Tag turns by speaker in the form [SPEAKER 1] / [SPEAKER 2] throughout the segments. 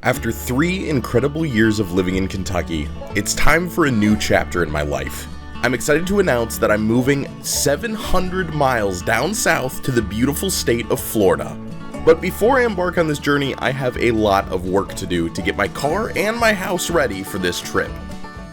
[SPEAKER 1] After 3 incredible years of living in Kentucky, it's time for a new chapter in my life. I'm excited to announce that I'm moving 700 miles down south to the beautiful state of Florida. But before I embark on this journey, I have a lot of work to do to get my car and my house ready for this trip.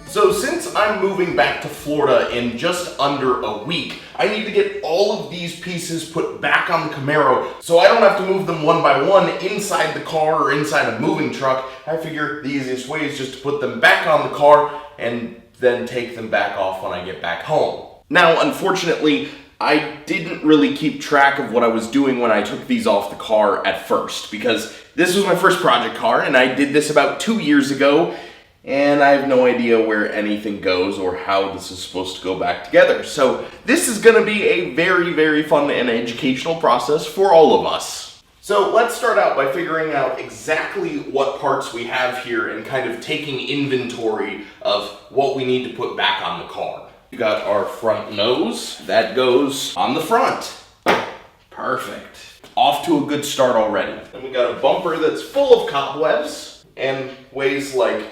[SPEAKER 1] So since I'm moving back to Florida in just under a week, I need to get all of these pieces put back on the Camaro so I don't have to move them one by one inside the car or inside a moving truck. I figure the easiest way is just to put them back on the car and then take them back off when I get back home. Now, unfortunately, I didn't really keep track of what I was doing when I took these off the car at first, because this was my first project car and I did this about 2 years ago. And I have no idea where anything goes or how this is supposed to go back together. So this is going to be a very, very fun and educational process for all of us. So let's start out by figuring out exactly what parts we have here and kind of taking inventory of what we need to put back on the car. We got our front nose. That goes on the front. Perfect. Off to a good start already. And we got a bumper that's full of cobwebs and weighs like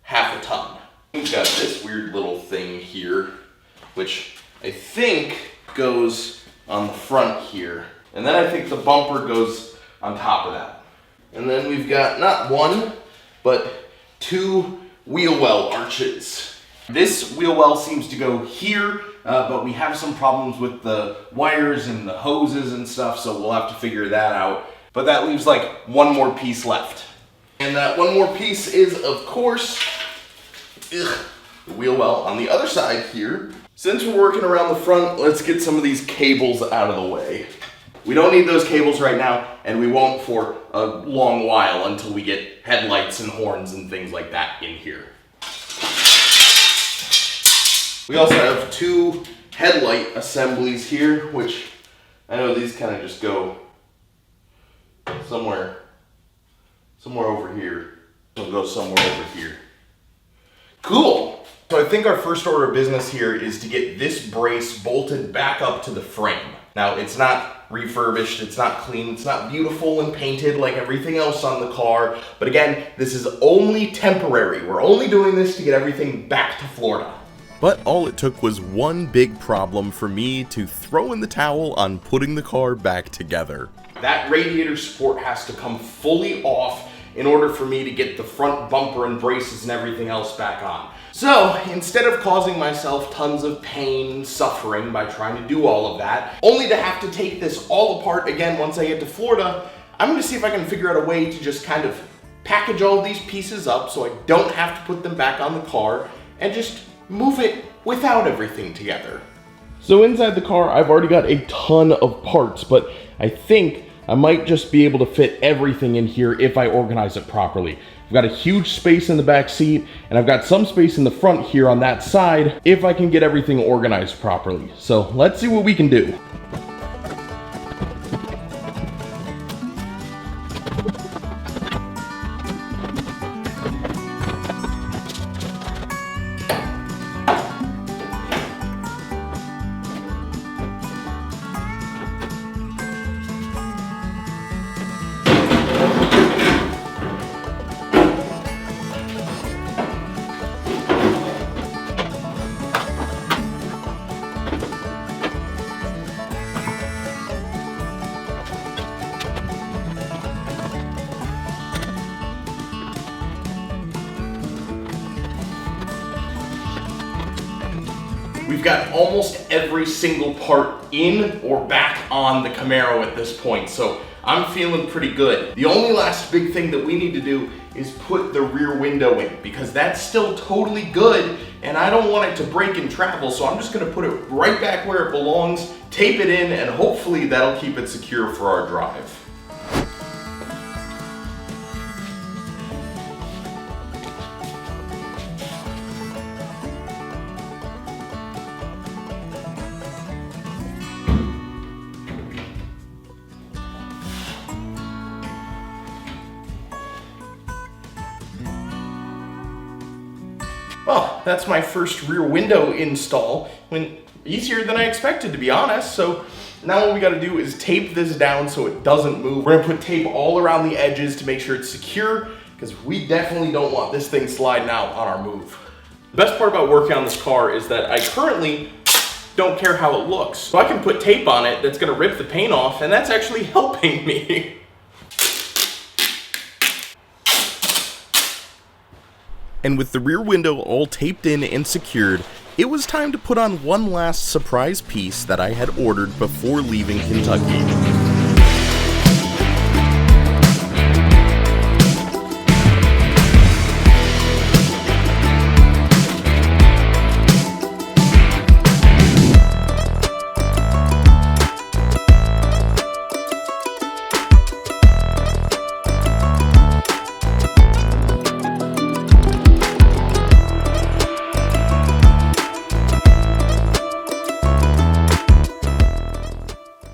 [SPEAKER 1] half a ton. We've got this weird little thing here, which I think goes on the front here. And then I think the bumper goes on top of that. And then we've got not one, but 2 wheel well arches. This wheel well seems to go here, but we have some problems with the wires and the hoses and stuff, so we'll have to figure that out. But that leaves like one more piece left. And that one more piece is, of course, the wheel well on the other side here. Since we're working around the front, let's get some of these cables out of the way. We don't need those cables right now, and we won't for a long while until we get headlights and horns and things like that in here. We also have 2 headlight assemblies here, which I know these kind of just go somewhere over here. They'll go somewhere over here. Cool. So I think our first order of business here is to get this brace bolted back up to the frame. Now, it's not refurbished, it's not clean, it's not beautiful and painted like everything else on the car, but again, this is only temporary. We're only doing this to get everything back to Florida. But all it took was one big problem for me to throw in the towel on putting the car back together. That radiator support has to come fully off in order for me to get the front bumper and braces and everything else back on. So instead of causing myself tons of pain and suffering by trying to do all of that, only to have to take this all apart again once I get to Florida, I'm gonna see if I can figure out a way to just kind of package all these pieces up so I don't have to put them back on the car and just move it without everything together. So inside the car, I've already got a ton of parts, but I think I might just be able to fit everything in here if I organize it properly. I've got a huge space in the back seat, and I've got some space in the front here on that side if I can get everything organized properly. So let's see what we can do. We've got almost every single part in or back on the Camaro at this point, so I'm feeling pretty good. The only last big thing that we need to do is put the rear window in, because that's still totally good and I don't want it to break and travel, so I'm just gonna put it right back where it belongs, tape it in, and hopefully that'll keep it secure for our drive. Well, that's my first rear window install. Went easier than I expected, to be honest. So now what we gotta do is tape this down so it doesn't move. We're gonna put tape all around the edges to make sure it's secure, because we definitely don't want this thing sliding out on our move. The best part about working on this car is that I currently don't care how it looks. So I can put tape on it that's gonna rip the paint off, and that's actually helping me. And with the rear window all taped in and secured, it was time to put on one last surprise piece that I had ordered before leaving Kentucky.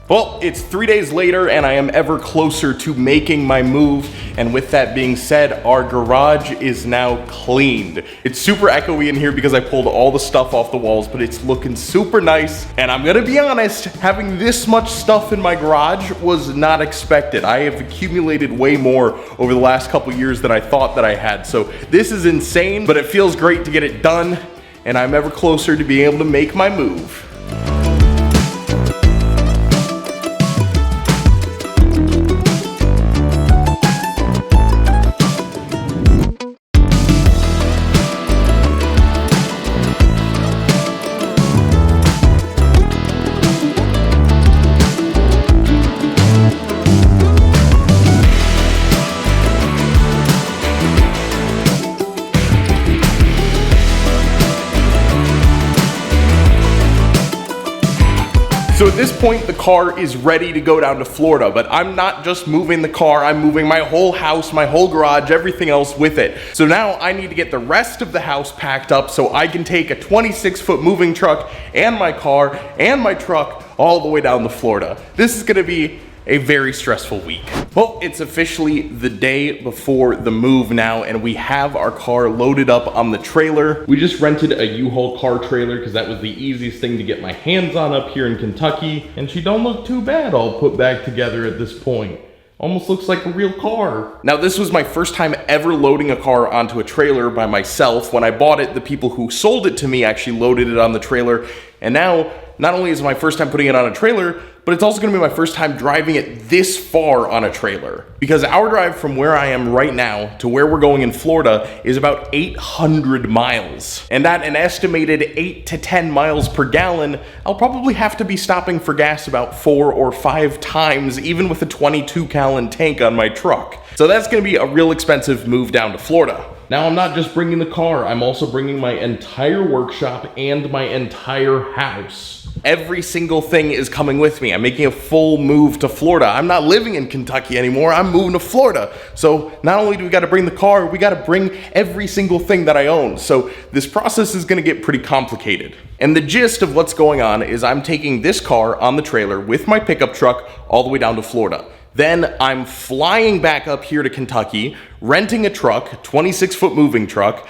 [SPEAKER 1] Well, it's 3 days later and I am ever closer to making my move. And with that being said, our garage is now cleaned. It's super echoey in here because I pulled all the stuff off the walls, but it's looking super nice. And I'm gonna be honest, having this much stuff in my garage was not expected. I have accumulated way more over the last couple years than I thought that I had. So this is insane, but it feels great to get it done. And I'm ever closer to being able to make my move. So at this point, the car is ready to go down to Florida, but I'm not just moving the car, I'm moving my whole house, my whole garage, everything else with it. So now I need to get the rest of the house packed up so I can take a 26-foot moving truck and my car and my truck all the way down to Florida. This is gonna be a very stressful week. Well, it's officially the day before the move now, and we have our car loaded up on the trailer. We just rented a U-Haul car trailer because that was the easiest thing to get my hands on up here in Kentucky, and she don't look too bad all put back together at this point. Almost looks like a real car. Now, this was my first time ever loading a car onto a trailer by myself. When I bought it, the people who sold it to me actually loaded it on the trailer, and now, not only is it my first time putting it on a trailer, but it's also gonna be my first time driving it this far on a trailer. Because our drive from where I am right now to where we're going in Florida is about 800 miles. And at an estimated 8 to 10 miles per gallon, I'll probably have to be stopping for gas about 4 or 5 times, even with a 22-gallon tank on my truck. So that's gonna be a real expensive move down to Florida. Now, I'm not just bringing the car, I'm also bringing my entire workshop and my entire house. Every single thing is coming with me. I'm making a full move to Florida. I'm not living in Kentucky anymore, I'm moving to Florida. So not only do we gotta bring the car, we gotta bring every single thing that I own. So this process is gonna get pretty complicated. And the gist of what's going on is I'm taking this car on the trailer with my pickup truck all the way down to Florida. Then I'm flying back up here to Kentucky, renting a truck, 26-foot moving truck,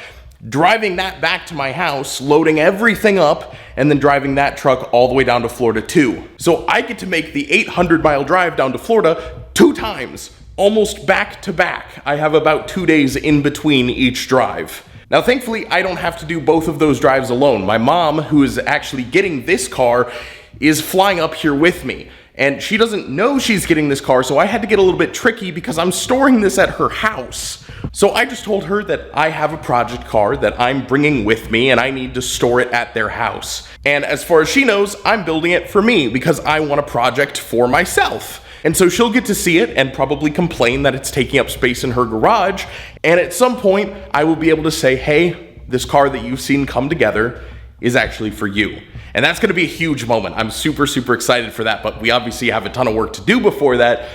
[SPEAKER 1] driving that back to my house, loading everything up, and then driving that truck all the way down to Florida too. So I get to make the 800-mile drive down to Florida 2 times, almost back to back. I have about 2 days in between each drive. Now, thankfully, I don't have to do both of those drives alone. My mom, who is actually getting this car, is flying up here with me. And she doesn't know she's getting this car, so I had to get a little bit tricky because I'm storing this at her house. So I just told her that I have a project car that I'm bringing with me and I need to store it at their house. And as far as she knows, I'm building it for me because I want a project for myself. And so she'll get to see it and probably complain that it's taking up space in her garage. And at some point, I will be able to say, hey, this car that you've seen come together is actually for you. And that's gonna be a huge moment. I'm super, super excited for that, but we obviously have a ton of work to do before that,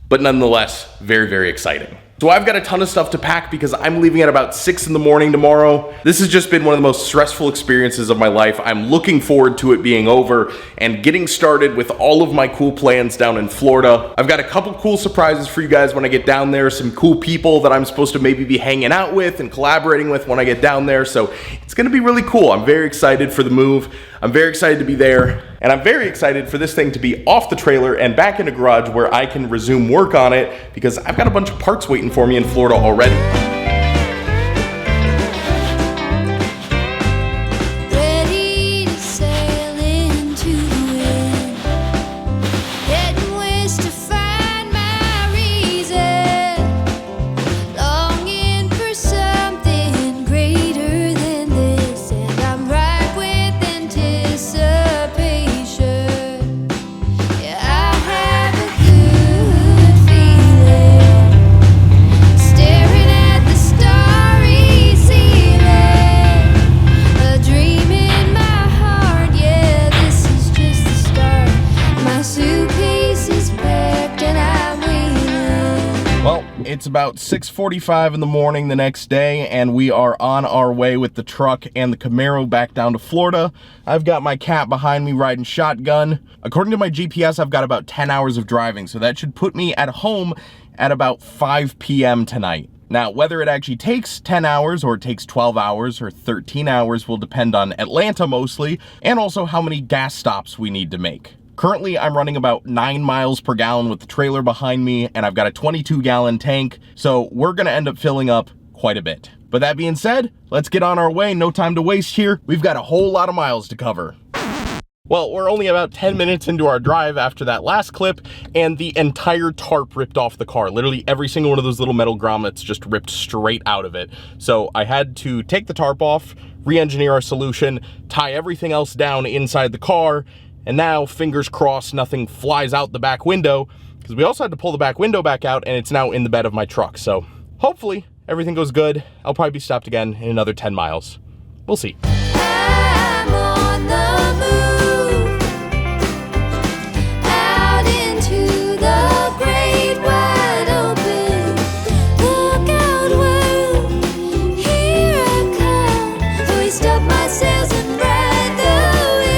[SPEAKER 1] but nonetheless, very, very exciting. So I've got a ton of stuff to pack because I'm leaving at about 6 in the morning tomorrow. This has just been one of the most stressful experiences of my life. I'm looking forward to it being over and getting started with all of my cool plans down in Florida. I've got a couple cool surprises for you guys when I get down there, some cool people that I'm supposed to maybe be hanging out with and collaborating with when I get down there. So it's gonna be really cool. I'm very excited for the move. I'm very excited to be there. And I'm very excited for this thing to be off the trailer and back in a garage where I can resume work on it, because I've got a bunch of parts waiting for me in Florida already. It's about 6:45 in the morning the next day, and we are on our way with the truck and the Camaro back down to Florida. I've got my cat behind me riding shotgun. According to my GPS, I've got about 10 hours of driving, so that should put me at home at about 5 p.m. tonight. Now, whether it actually takes 10 hours or it takes 12 hours or 13 hours will depend on Atlanta mostly, and also how many gas stops we need to make. Currently, I'm running about 9 miles per gallon with the trailer behind me, and I've got a 22-gallon tank, so we're gonna end up filling up quite a bit. But that being said, let's get on our way. No time to waste here. We've got a whole lot of miles to cover. Well, we're only about 10 minutes into our drive after that last clip, and the entire tarp ripped off the car. Literally every single one of those little metal grommets just ripped straight out of it. So I had to take the tarp off, re-engineer our solution, tie everything else down inside the car, and now, fingers crossed, nothing flies out the back window, because we also had to pull the back window back out, and it's now in the bed of my truck. So hopefully everything goes good. I'll probably be stopped again in another 10 miles. We'll see.
[SPEAKER 2] I'm on the move, out into the great wide open. Look out, world, here I come. Hoist up my sails and ride the wind.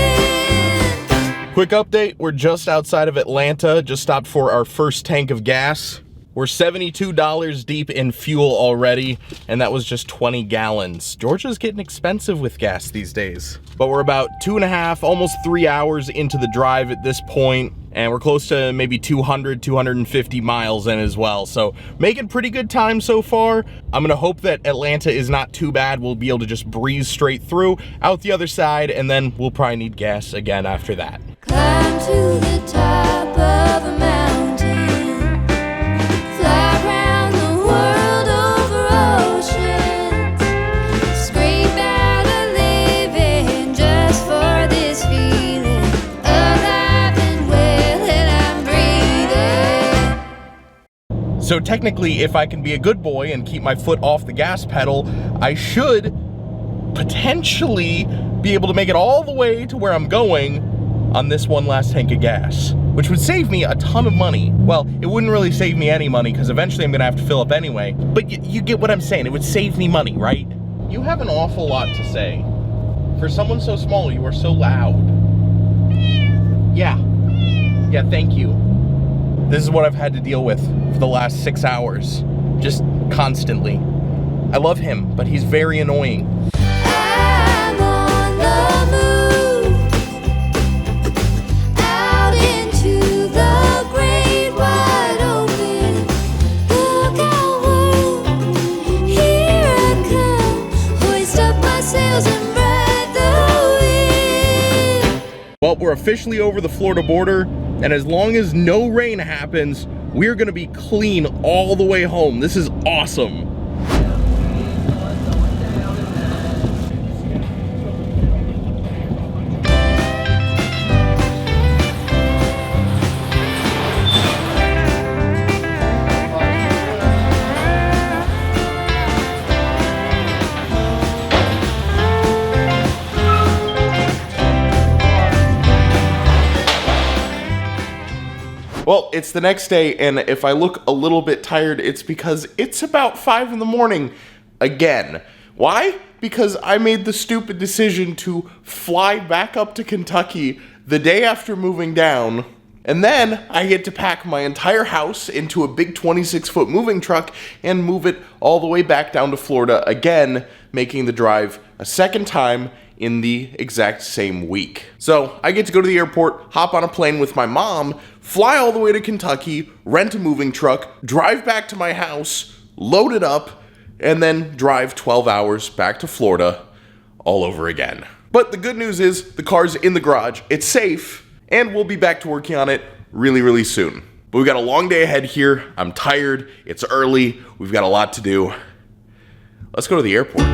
[SPEAKER 1] Quick update, we're just outside of Atlanta, just stopped for our first tank of gas. We're $72 deep in fuel already, and that was just 20 gallons. Georgia's getting expensive with gas these days. But we're about 2.5, almost 3 hours into the drive at this point, and we're close to maybe 200, 250 miles in as well. So making pretty good time so far. I'm gonna hope that Atlanta is not too bad. We'll be able to just breeze straight through, out the other side, and then we'll probably need gas again after that.
[SPEAKER 2] Climb to the top of a mountain, fly around the world over oceans, scrape out a living just for this feeling, alive and well, and I'm breathing.
[SPEAKER 1] So technically, if I can be a good boy and keep my foot off the gas pedal, I should potentially be able to make it all the way to where I'm going on this one last tank of gas, which would save me a ton of money. Well, it wouldn't really save me any money, because eventually I'm gonna have to fill up anyway, but you get what I'm saying. It would save me money, right? You have an awful lot to say. For someone so small, you are so loud. Yeah, thank you. This is what I've had to deal with for the last 6 hours, just constantly. I love him, but he's very annoying.
[SPEAKER 2] I'm on the move, out into the great wide open. Look out, world, here I come. Hoist up my sails and ride the wind.
[SPEAKER 1] Well, we're officially over the Florida border, and as long as no rain happens, we're gonna be clean all the way home. This is awesome. Well, it's the next day, and if I look a little bit tired, it's because it's about 5 in the morning again. Why? Because I made the stupid decision to fly back up to Kentucky the day after moving down, And then I get to pack my entire house into a big 26-foot moving truck and move it all the way back down to Florida again, making the drive a second time in the exact same week. So I get to go to the airport, hop on a plane with my mom, fly all the way to Kentucky, rent a moving truck, drive back to my house, load it up, and then drive 12 hours back to Florida all over again. But the good news is the car's in the garage, it's safe, and we'll be back to working on it really, really soon. But we've got a long day ahead here. I'm tired, it's early, we've got a lot to do. Let's go to the airport.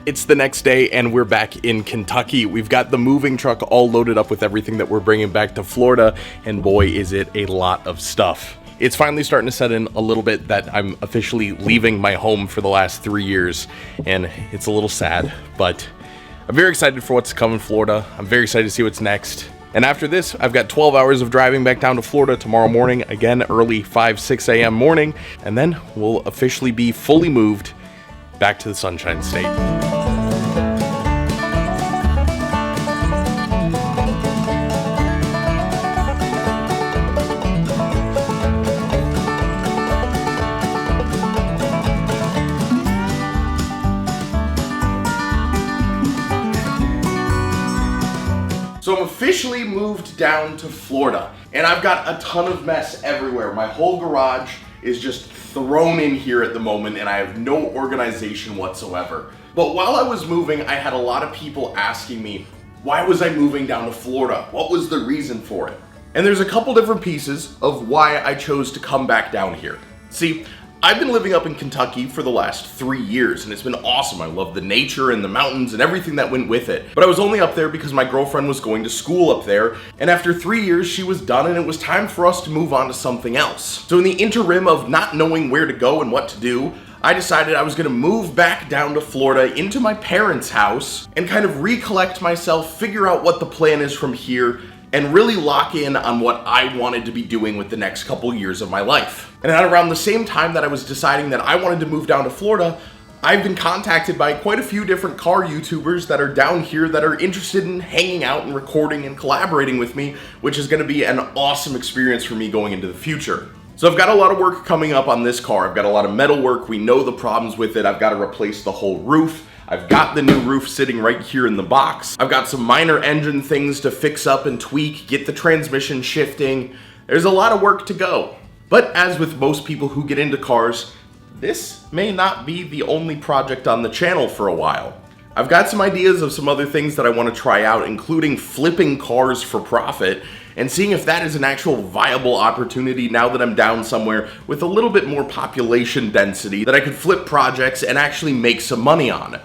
[SPEAKER 1] It's the next day and we're back in Kentucky. We've got the moving truck all loaded up with everything that we're bringing back to Florida, and boy, is it a lot of stuff. It's finally starting to set in a little bit that I'm officially leaving my home for the last 3 years, and it's a little sad, but I'm very excited for what's to come in Florida. I'm very excited to see what's next. And after this, I've got 12 hours of driving back down to Florida tomorrow morning, again, early 6 a.m. morning, and then we'll officially be fully moved back to the Sunshine State. So I'm officially moved down to Florida, and I've got a ton of mess everywhere. My whole garage is just thrown in here at the moment, and I have no organization whatsoever. But while I was moving, I had a lot of people asking me, why was I moving down to Florida? What was the reason for it? And there's a couple different pieces of why I chose to come back down here. See, I've been living up in Kentucky for the last 3 years, and it's been awesome. I love the nature and the mountains and everything that went with it. But I was only up there because my girlfriend was going to school up there, and after 3 years she was done and it was time for us to move on to something else. So in the interim of not knowing where to go and what to do, I decided I was gonna move back down to Florida into my parents' house and kind of recollect myself, figure out what the plan is from here, and really lock in on what I wanted to be doing with the next couple years of my life. And at around the same time that I was deciding that I wanted to move down to Florida, I've been contacted by quite a few different car YouTubers that are down here that are interested in hanging out and recording and collaborating with me, which is gonna be an awesome experience for me going into the future. So I've got a lot of work coming up on this car. I've got a lot of metal work. We know the problems with it. I've got to replace the whole roof. I've got the new roof sitting right here in the box. I've got some minor engine things to fix up and tweak, get the transmission shifting. There's a lot of work to go. But as with most people who get into cars, this may not be the only project on the channel for a while. I've got some ideas of some other things that I want to try out, including flipping cars for profit and seeing if that is an actual viable opportunity now that I'm down somewhere with a little bit more population density that I could flip projects and actually make some money on.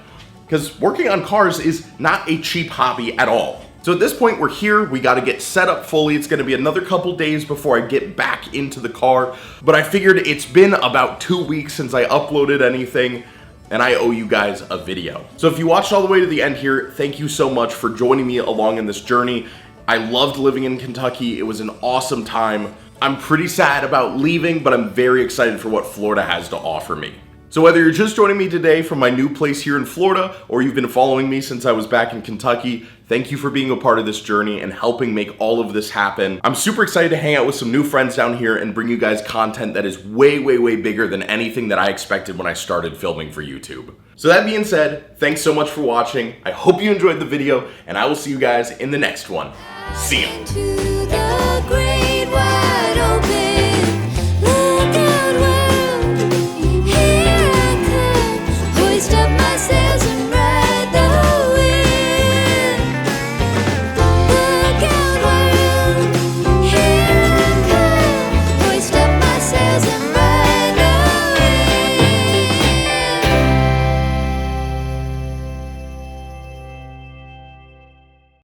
[SPEAKER 1] Because working on cars is not a cheap hobby at all. So at this point we're here, we gotta get set up fully. It's gonna be another couple days before I get back into the car, but I figured it's been about 2 weeks since I uploaded anything, and I owe you guys a video. So if you watched all the way to the end here, thank you so much for joining me along in this journey. I loved living in Kentucky. It was an awesome time. I'm pretty sad about leaving, but I'm very excited for what Florida has to offer me. So whether you're just joining me today from my new place here in Florida, or you've been following me since I was back in Kentucky, thank you for being a part of this journey and helping make all of this happen. I'm super excited to hang out with some new friends down here and bring you guys content that is way, way, way bigger than anything that I expected when I started filming for YouTube. So that being said, thanks so much for watching. I hope you enjoyed the video, and I will see you guys in the next one. See ya.